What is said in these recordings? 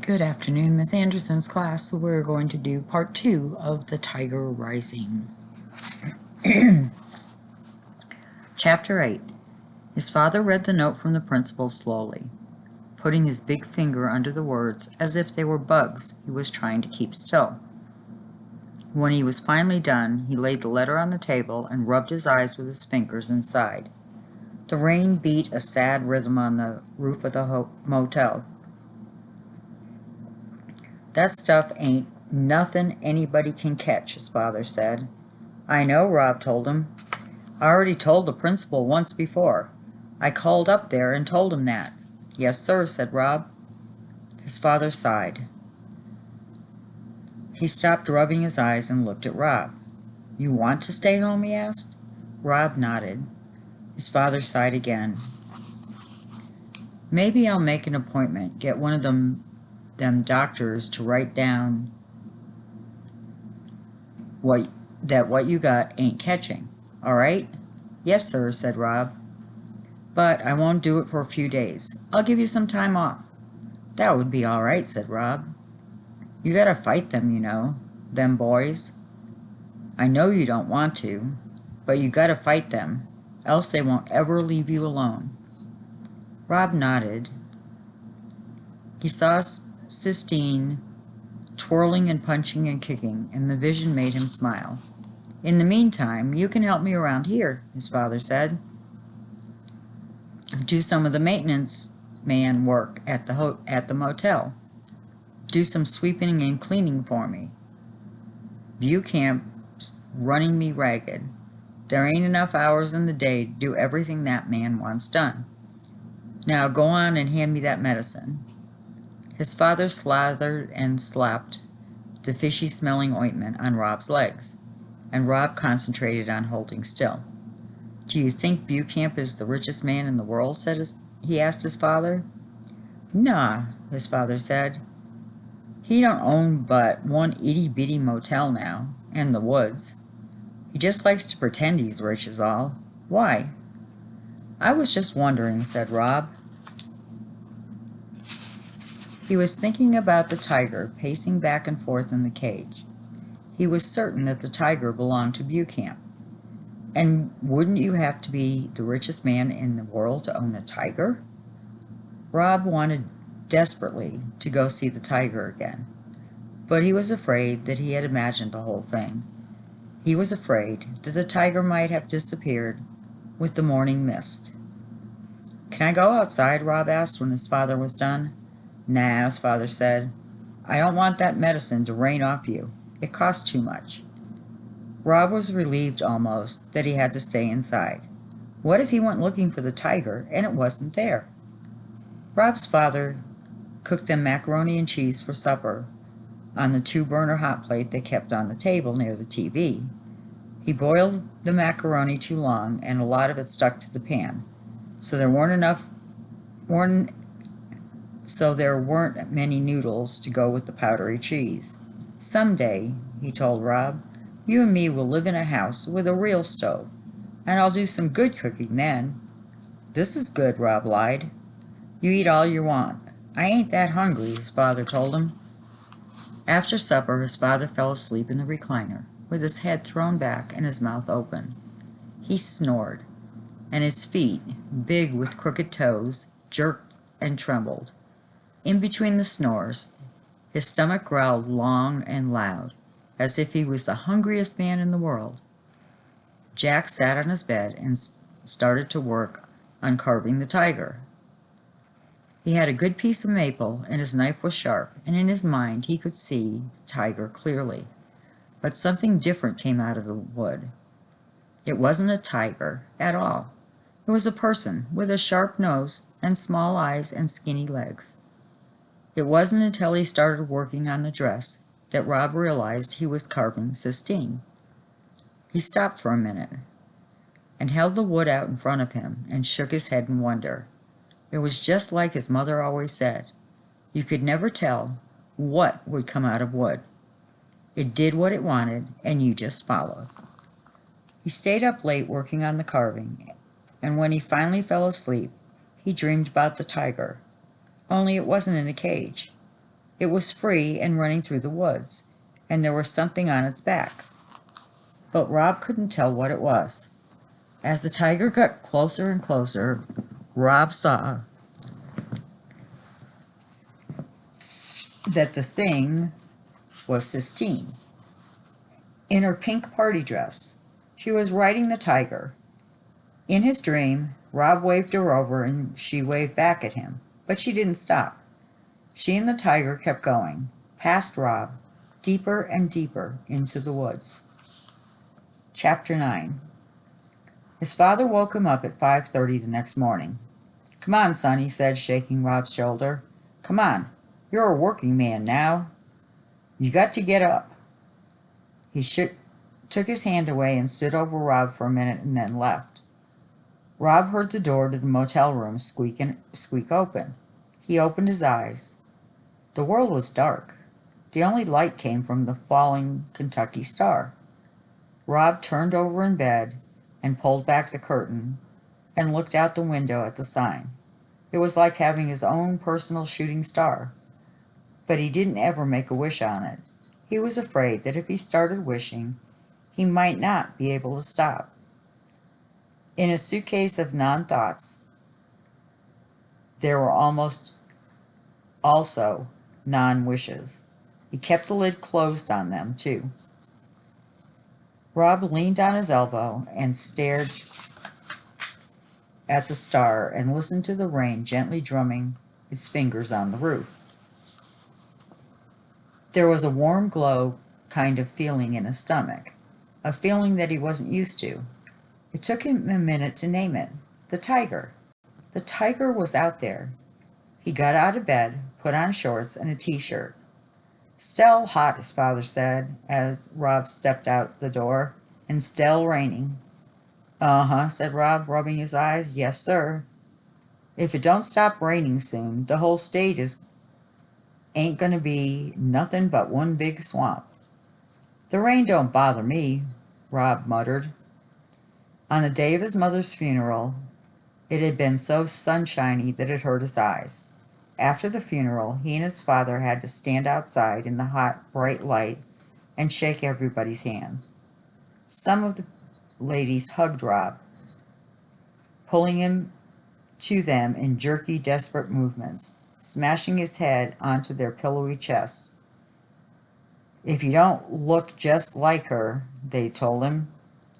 Good afternoon, Miss Anderson's class. We're going to do part 2 of The Tiger Rising. Chapter 8. His father read the note from the principal slowly, putting his big finger under the words as if they were bugs he was trying to keep still. When he was finally done, he laid the letter on the table and rubbed his eyes with his fingers and sighed. The rain beat a sad rhythm on the roof of the motel. "That stuff ain't nothing anybody can catch," his father said. "I know," Rob told him. "I already told the principal once before. I called up there and told him that." "Yes, sir," said Rob. His father sighed. He stopped rubbing his eyes and looked at Rob. "You want to stay home?" he asked. Rob nodded. His father sighed again. "Maybe I'll make an appointment, get one of them doctors to write down what you got ain't catching. All right?" "Yes, sir," said Rob. "But I won't do it for a few days. I'll give you some time off." "That would be all right," said Rob. "You gotta fight them, you know, them boys. I know you don't want to, but you gotta fight them, else they won't ever leave you alone." Rob nodded. He saw Sistine twirling and punching and kicking, and the vision made him smile. "In the meantime, you can help me around here," his father said. "Do some of the maintenance man work at the motel. Do some sweeping and cleaning for me. Buchamp's running me ragged. There ain't enough hours in the day to do everything that man wants done. Now go on and hand me that medicine." His father slathered and slapped the fishy-smelling ointment on Rob's legs, and Rob concentrated on holding still. "Do you think Buchamp is the richest man in the world?" he asked his father. "Nah," his father said. "He don't own but one itty-bitty motel now, and the woods. He just likes to pretend he's rich is all. Why?" "I was just wondering," said Rob. He was thinking about the tiger pacing back and forth in the cage. He was certain that the tiger belonged to Buchamp. And wouldn't you have to be the richest man in the world to own a tiger? Rob wanted desperately to go see the tiger again, but he was afraid that he had imagined the whole thing. He was afraid that the tiger might have disappeared with the morning mist. "Can I go outside?" Rob asked when his father was done. "Nah," his father said. "I don't want that medicine to rain off you. It costs too much." Rob was relieved almost that he had to stay inside. What if he went looking for the tiger and it wasn't there? Rob's father cooked them macaroni and cheese for supper on the 2-burner hot plate they kept on the table near the TV. He boiled the macaroni too long and a lot of it stuck to the pan, so there weren't many noodles to go with the powdery cheese. "Someday," he told Rob, "you and me will live in a house with a real stove, and I'll do some good cooking then." "This is good," Rob lied. "You eat all you want. I ain't that hungry," his father told him. After supper, his father fell asleep in the recliner, with his head thrown back and his mouth open. He snored, and his feet, big with crooked toes, jerked and trembled. In between the snores, his stomach growled long and loud, as if he was the hungriest man in the world. Jack sat on his bed and started to work on carving the tiger. He had a good piece of maple, and his knife was sharp, and in his mind he could see the tiger clearly. But something different came out of the wood. It wasn't a tiger at all. It was a person with a sharp nose and small eyes and skinny legs. It wasn't until he started working on the dress that Rob realized he was carving Sistine. He stopped for a minute and held the wood out in front of him and shook his head in wonder. It was just like his mother always said. You could never tell what would come out of wood. It did what it wanted, and you just followed. He stayed up late working on the carving, and when he finally fell asleep, he dreamed about the tiger. Only it wasn't in a cage. It was free and running through the woods, and there was something on its back. But Rob couldn't tell what it was. As the tiger got closer and closer, Rob saw that the thing was Sistine. In her pink party dress, she was riding the tiger. In his dream, Rob waved her over and she waved back at him, but she didn't stop. She and the tiger kept going, past Rob, deeper and deeper into the woods. Chapter 9. His father woke him up at 5:30 the next morning. "Come on, son," he said, shaking Rob's shoulder. "Come on, you're a working man now. You got to get up." He took his hand away and stood over Rob for a minute and then left. Rob heard the door to the motel room squeak open. He opened his eyes. The world was dark. The only light came from the falling Kentucky star. Rob turned over in bed and pulled back the curtain and looked out the window at the sign. It was like having his own personal shooting star. But he didn't ever make a wish on it. He was afraid that if he started wishing, he might not be able to stop. In his suitcase of non-thoughts, there were also non-wishes. He kept the lid closed on them, too. Rob leaned on his elbow and stared at the star and listened to the rain gently drumming his fingers on the roof. There was a warm glow kind of feeling in his stomach, a feeling that he wasn't used to. It took him a minute to name it. The tiger. The tiger was out there. He got out of bed, put on shorts and a t-shirt. "Still hot," his father said, as Rob stepped out the door, "and still raining." "Uh-huh," said Rob, rubbing his eyes. "Yes, sir. If it don't stop raining soon, the whole state ain't gonna be nothing but one big swamp." "The rain don't bother me," Rob muttered. On the day of his mother's funeral, it had been so sunshiny that it hurt his eyes. After the funeral, he and his father had to stand outside in the hot, bright light and shake everybody's hand. Some of the ladies hugged Rob, pulling him to them in jerky, desperate movements, smashing his head onto their pillowy chests. "If you don't look just like her," they told him,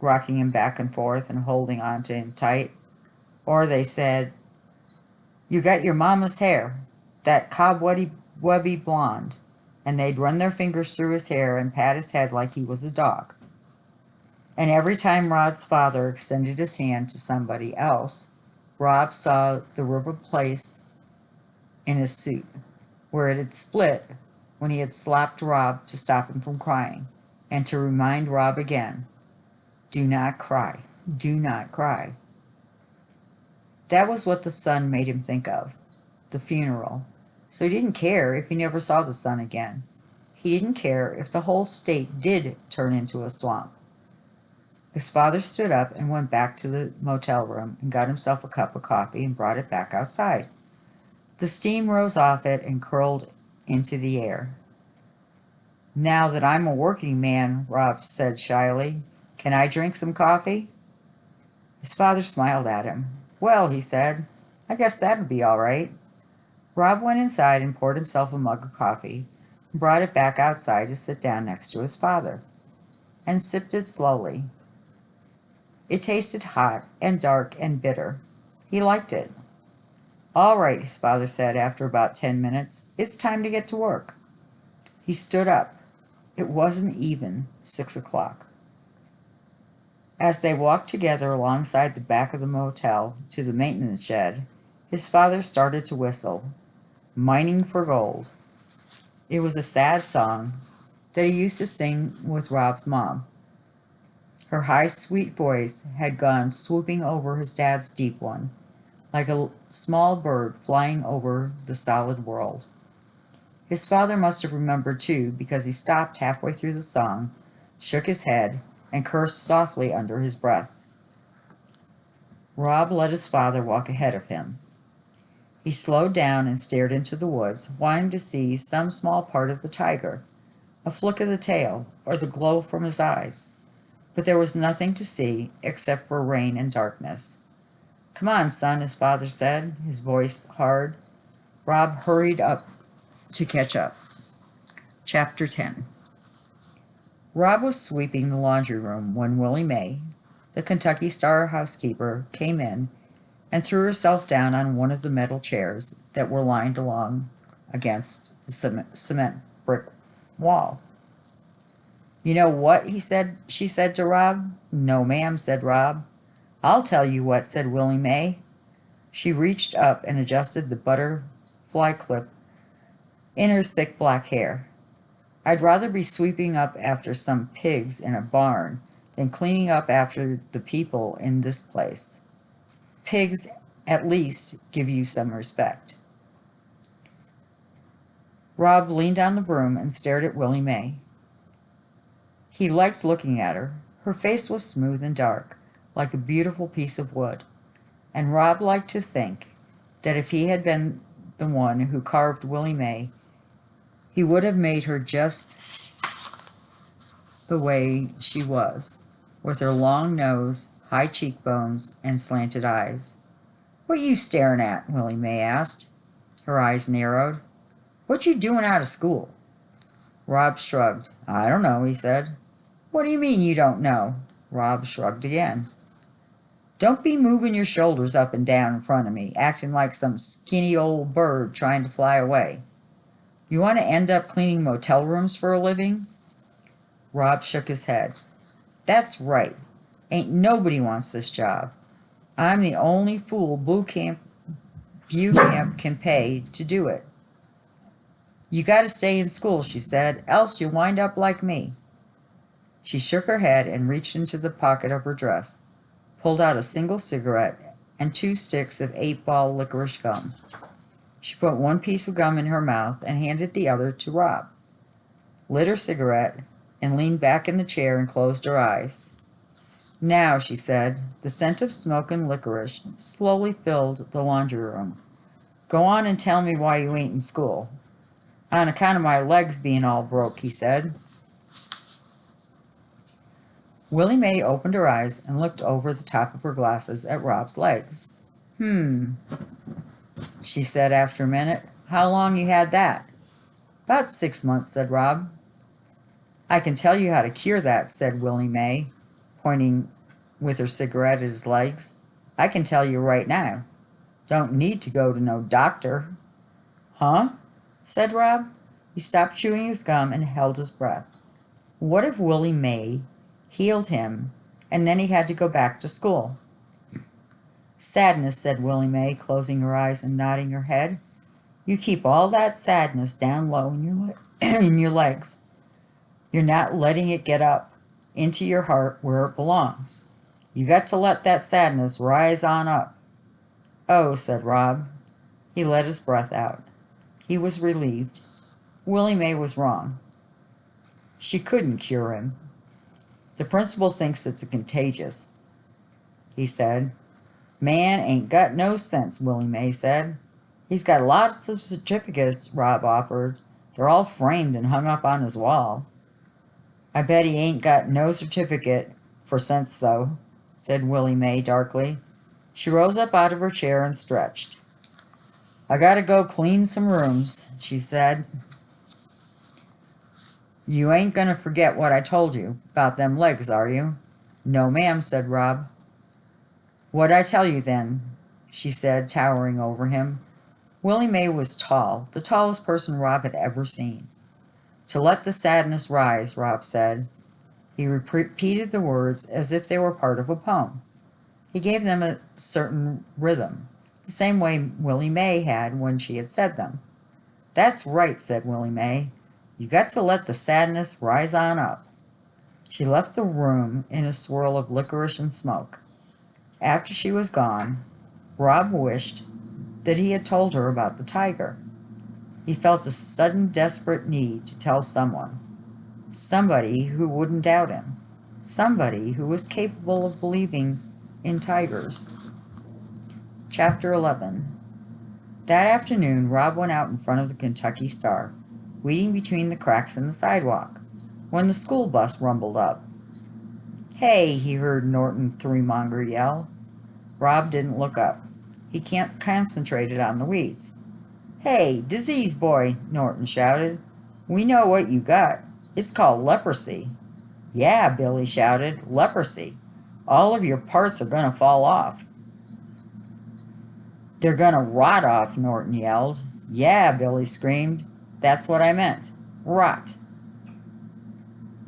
rocking him back and forth and holding on to him tight. Or they said, "You got your mama's hair, that cobwebby blonde," and they'd run their fingers through his hair and pat his head like he was a dog. And every time Rob's father extended his hand to somebody else, Rob saw the rubber place in his suit, where it had split when he had slapped Rob to stop him from crying, and to remind Rob again, "Do not cry, do not cry." That was what the sun made him think of, the funeral. So he didn't care if he never saw the sun again. He didn't care if the whole state did turn into a swamp. His father stood up and went back to the motel room and got himself a cup of coffee and brought it back outside. The steam rose off it and curled into the air. "Now that I'm a working man," Rob said shyly, "can I drink some coffee?" His father smiled at him. "Well," he said, "I guess that'd be all right." Rob went inside and poured himself a mug of coffee and brought it back outside to sit down next to his father, and sipped it slowly. It tasted hot and dark and bitter. He liked it. "All right," his father said after about 10 minutes. "It's time to get to work." He stood up. It wasn't even 6 o'clock. As they walked together alongside the back of the motel to the maintenance shed, his father started to whistle, "Mining for Gold." It was a sad song that he used to sing with Rob's mom. Her high, sweet voice had gone swooping over his dad's deep one, like a small bird flying over the solid world. His father must have remembered too, because he stopped halfway through the song, shook his head, and cursed softly under his breath. Rob let his father walk ahead of him. He slowed down and stared into the woods, wanting to see some small part of the tiger, a flick of the tail, or the glow from his eyes. But there was nothing to see except for rain and darkness. "Come on, son," his father said, his voice hard. Rob hurried up to catch up. Chapter 10. Rob was sweeping the laundry room when Willie Mae, the Kentucky Star housekeeper, came in and threw herself down on one of the metal chairs that were lined along against the cement brick wall. "You know what?" she said to Rob. "No, ma'am," said Rob. "I'll tell you what," said Willie Mae. She reached up and adjusted the butterfly clip in her thick black hair. "I'd rather be sweeping up after some pigs in a barn than cleaning up after the people in this place. Pigs at least give you some respect." Rob leaned on the broom and stared at Willie Mae. He liked looking at her. Her face was smooth and dark, like a beautiful piece of wood, and Rob liked to think that if he had been the one who carved Willie Mae, he would have made her just the way she was, with her long nose, high cheekbones, and slanted eyes. "What you staring at?" Willie Mae asked. Her eyes narrowed. "What you doing out of school?" Rob shrugged. "I don't know," he said. "What do you mean you don't know?" Rob shrugged again. "Don't be moving your shoulders up and down in front of me, acting like some skinny old bird trying to fly away. You want to end up cleaning motel rooms for a living?" Rob shook his head. "That's right. Ain't nobody wants this job. I'm the only fool Bucamp can pay to do it." "You got to stay in school," she said, "else you'll wind up like me." She shook her head and reached into the pocket of her dress, pulled out a single cigarette and 2 sticks of 8-ball licorice gum. She put one piece of gum in her mouth and handed the other to Rob, lit her cigarette, and leaned back in the chair and closed her eyes. "Now," she said, the scent of smoke and licorice slowly filled the laundry room. "Go on and tell me why you ain't in school." "On account of my legs being all broke," he said. Willie Mae opened her eyes and looked over the top of her glasses at Rob's legs. She said after a minute. "How long you had that?" "About 6 months," said Rob. "I can tell you how to cure that," said Willie Mae, pointing with her cigarette at his legs. "I can tell you right now. Don't need to go to no doctor." "Huh?" said Rob. He stopped chewing his gum and held his breath. What if Willie Mae healed him and then he had to go back to school? "Sadness," said Willie Mae, closing her eyes and nodding her head. "You keep all that sadness down low in your legs. You're not letting it get up into your heart where it belongs. You got to let that sadness rise on up." "Oh," said Rob. He let his breath out. He was relieved. Willie Mae was wrong. She couldn't cure him. "The principal thinks it's contagious," he said. "Man ain't got no sense," Willie Mae said. "He's got lots of certificates," Rob offered. "They're all framed and hung up on his wall." "I bet he ain't got no certificate for sense, though," said Willie Mae darkly. She rose up out of her chair and stretched. "I gotta go clean some rooms," she said. "You ain't gonna forget what I told you about them legs, are you?" "No, ma'am," said Rob. "What'd I tell you then?" she said, towering over him. Willie Mae was tall, the tallest person Rob had ever seen. "To let the sadness rise," Rob said. He repeated the words as if they were part of a poem. He gave them a certain rhythm, the same way Willie Mae had when she had said them. "That's right," said Willie Mae. "You got to let the sadness rise on up." She left the room in a swirl of licorice and smoke. After she was gone, Rob wished that he had told her about the tiger. He felt a sudden desperate need to tell someone. Somebody who wouldn't doubt him. Somebody who was capable of believing in tigers. Chapter 11. That afternoon, Rob went out in front of the Kentucky Star, weeding between the cracks in the sidewalk, when the school bus rumbled up. "Hey," he heard Norton Threemonger yell. Rob didn't look up. He concentrated on the weeds. "Hey, disease boy," Norton shouted. "We know what you got. It's called leprosy." "Yeah," Billy shouted, "leprosy. All of your parts are gonna fall off." "They're gonna rot off," Norton yelled. "Yeah," Billy screamed. "That's what I meant. Rot.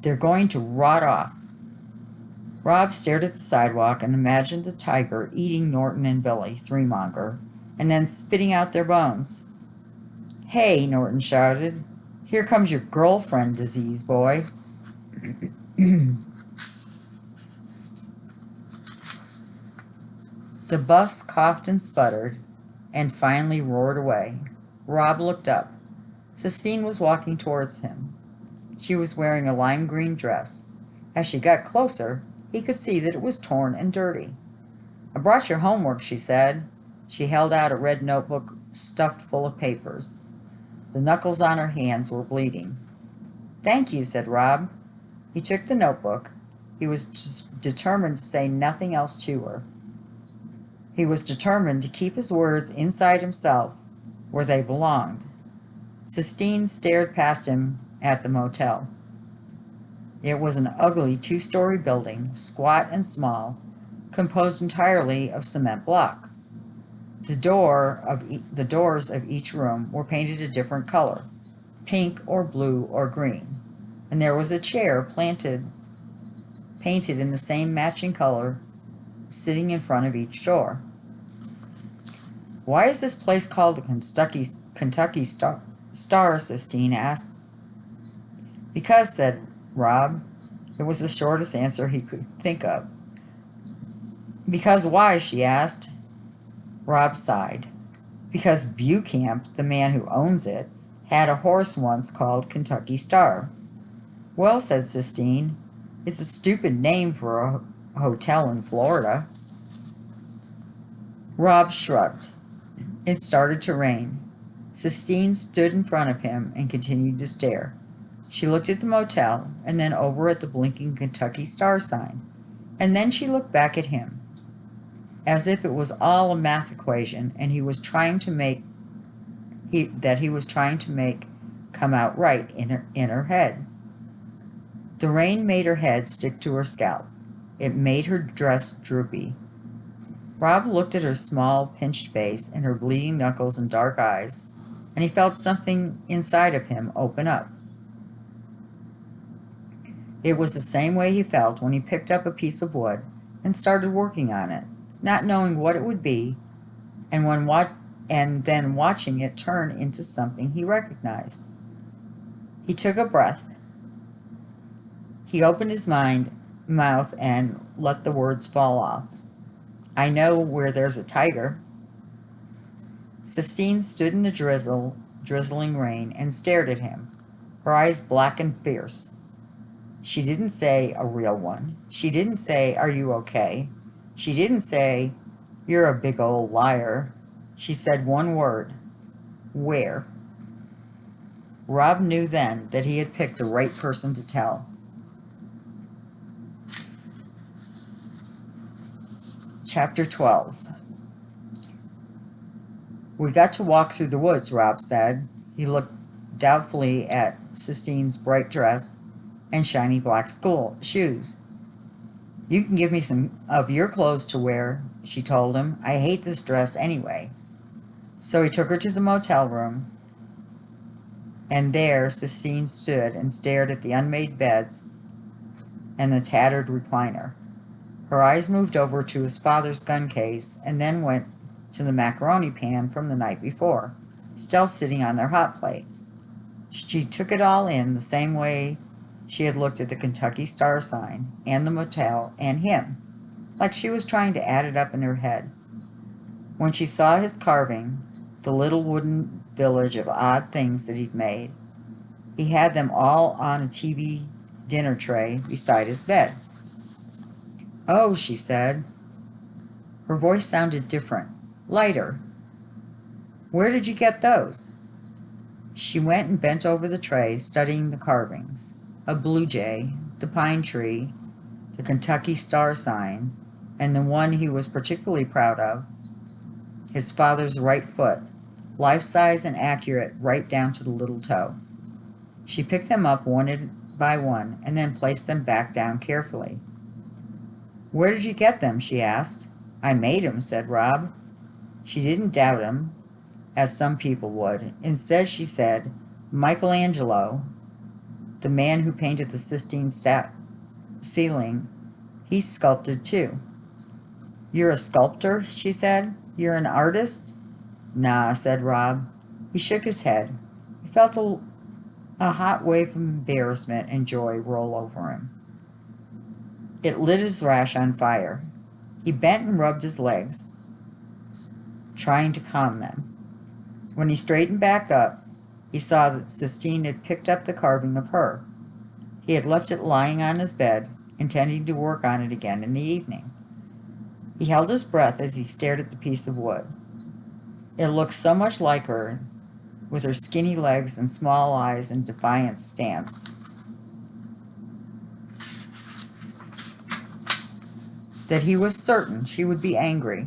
They're going to rot off." Rob stared at the sidewalk and imagined the tiger eating Norton and Billy, Threemonger, and then spitting out their bones. "Hey," Norton shouted, "here comes your girlfriend, disease boy." The bus coughed and sputtered, and finally roared away. Rob looked up. Sistine was walking towards him. She was wearing a lime green dress. As she got closer, he could see that it was torn and dirty. "I brought your homework," she said. She held out a red notebook stuffed full of papers. The knuckles on her hands were bleeding. "Thank you," said Rob. He took the notebook. He was determined to say nothing else to her. He was determined to keep his words inside himself, where they belonged. Sistine stared past him at the motel. It was an ugly two-story building, squat and small, composed entirely of cement block. The doors of each room were painted a different color, pink or blue or green, and there was a chair painted in the same matching color sitting in front of each door. "Why is this place called the Kentucky Star?" Sistine asked. "Because," said Rob. It was the shortest answer he could think of. "Because why?" she asked. Rob sighed. "Because Bucamp, the man who owns it, had a horse once called Kentucky Star." "Well," said Sistine, "it's a stupid name for a hotel in Florida." Rob shrugged. It started to rain. Sistine stood in front of him and continued to stare. She looked at the motel, and then over at the blinking Kentucky Star sign, and then she looked back at him, as if it was all a math equation, and he was trying to make come out right in her head. The rain made her head stick to her scalp. It made her dress droopy. Rob looked at her small, pinched face and her bleeding knuckles and dark eyes, and he felt something inside of him open up. It was the same way he felt when he picked up a piece of wood and started working on it, not knowing what it would be, and then watching it turn into something he recognized. He took a breath. He opened his mouth and let the words fall off. "I know where there's a tiger." Sistine stood in the drizzling rain and stared at him, her eyes black and fierce. She didn't say, "A real one." She didn't say, "Are you okay?" She didn't say, "You're a big old liar." She said one word, "Where?" Rob knew then that he had picked the right person to tell. Chapter 12. "We got to walk through the woods," Rob said. He looked doubtfully at Sistine's bright dress and shiny black school shoes. "You can give me some of your clothes to wear," she told him. "I hate this dress anyway." So he took her to the motel room, and there Sistine stood and stared at the unmade beds and the tattered recliner. Her eyes moved over to his father's gun case and then went to the macaroni pan from the night before, still sitting on their hot plate. She took it all in the same way she had looked at the Kentucky Star sign and the motel and him, like she was trying to add it up in her head. When she saw his carving, the little wooden village of odd things that he'd made, he had them all on a TV dinner tray beside his bed. "Oh," she said. Her voice sounded different, lighter. Where did you get those?" She went and bent over the tray, studying the carvings. A blue jay, the pine tree, the Kentucky star sign, and the one he was particularly proud of, his father's right foot, life-size and accurate right down to the little toe. She picked them up one by one and then placed them back down carefully. "Where did you get them?" she asked. "I made 'em," said Rob. She didn't doubt him, as some people would. Instead, she said, "Michelangelo, the man who painted the Sistine ceiling, he sculpted too." "You're a sculptor?" she said. "You're an artist?" "Nah," said Rob. He shook his head. He felt a hot wave of embarrassment and joy roll over him. It lit his rash on fire. He bent and rubbed his legs, trying to calm them. When he straightened back up, he saw that Sistine had picked up the carving of her. He had left it lying on his bed, intending to work on it again in the evening. He held his breath as he stared at the piece of wood. It looked so much like her, with her skinny legs and small eyes and defiant stance, that he was certain she would be angry.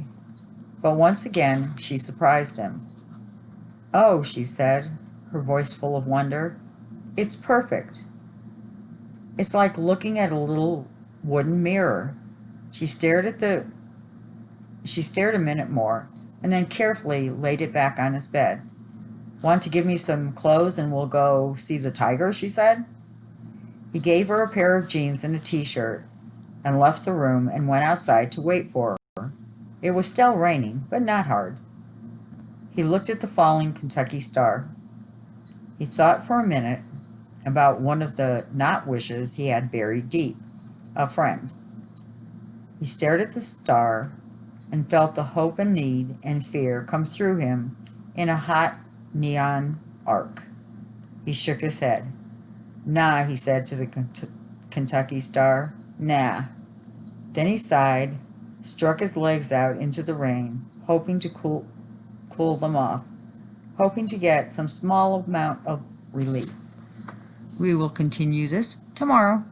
But once again, she surprised him. "Oh," she said, her voice full of wonder, "it's perfect. It's like looking at a little wooden mirror." She stared a minute more, and then carefully laid it back on his bed. "Want to give me some clothes and we'll go see the tiger?" she said. He gave her a pair of jeans and a t-shirt and left the room and went outside to wait for her. It was still raining, but not hard. He looked at the falling Kentucky star. He thought for a minute about one of the not wishes he had buried deep, a friend. He stared at the star and felt the hope and need and fear come through him in a hot neon arc. He shook his head. "Nah," he said to the Kentucky star. "Nah." Then he sighed, struck his legs out into the rain, hoping to cool them off, hoping to get some small amount of relief. We will continue this tomorrow.